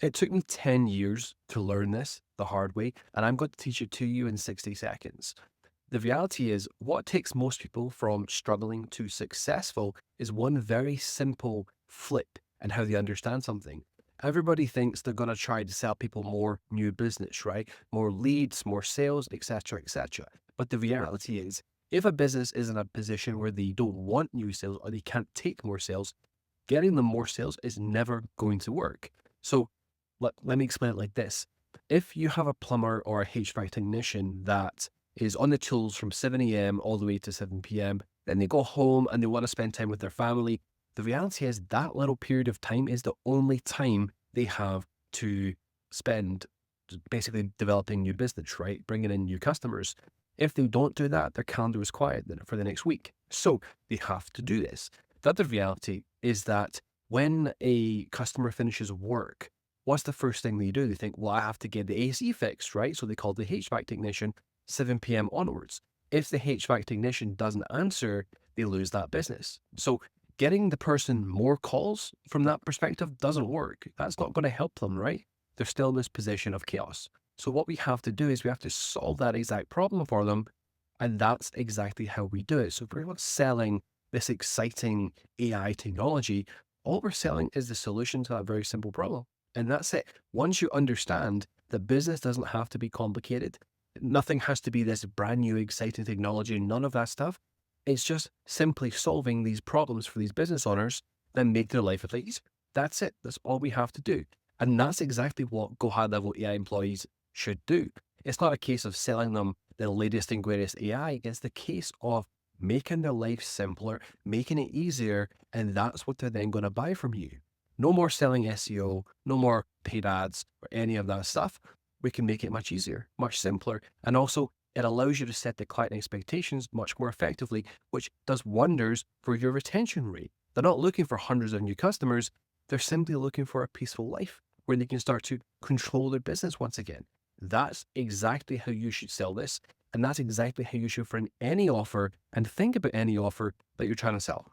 It took me 10 years to learn this the hard way, and I'm going to teach it to you in 60 seconds. The reality is, what takes most people from struggling to successful is one very simple flip in how they understand something. Everybody thinks they're going to try to sell people more new business, right? More leads, more sales, etc., etc. But the reality is, if a business is in a position where they don't want new sales or they can't take more sales, getting them more sales is never going to work. So let me explain it like this. If you have a plumber or a HVAC technician that is on the tools from 7 a.m. all the way to 7 p.m., then they go home and they want to spend time with their family, the reality is that little period of time is the only time they have to spend basically developing new business, right? Bringing in new customers. If they don't do that, their calendar is quiet for the next week. So they have to do this. The other reality is that when a customer finishes work, what's the first thing they do? They think, well, I have to get the AC fixed, right? So they call the HVAC technician 7 p.m. onwards. If the HVAC technician doesn't answer, they lose that business. So getting the person more calls from that perspective doesn't work. That's not going to help them, right? They're still in this position of chaos. So what we have to do is we have to solve that exact problem for them. And that's exactly how we do it. So if we're not selling this exciting AI technology, all we're selling is the solution to that very simple problem. And that's it. Once you understand that business doesn't have to be complicated, nothing has to be this brand new, exciting technology, none of that stuff. It's just simply solving these problems for these business owners that make their life at least. That's it. That's all we have to do. And that's exactly what Go High Level AI employees should do. It's not a case of selling them the latest and greatest AI. It's the case of making their life simpler, making it easier, and that's what they're then going to buy from you. No more selling SEO, no more paid ads or any of that stuff. We can make it much easier, much simpler. And also, it allows you to set the client expectations much more effectively, which does wonders for your retention rate. They're not looking for hundreds of new customers. They're simply looking for a peaceful life where they can start to control their business once again. That's exactly how you should sell this. And that's exactly how you should frame any offer and think about any offer that you're trying to sell.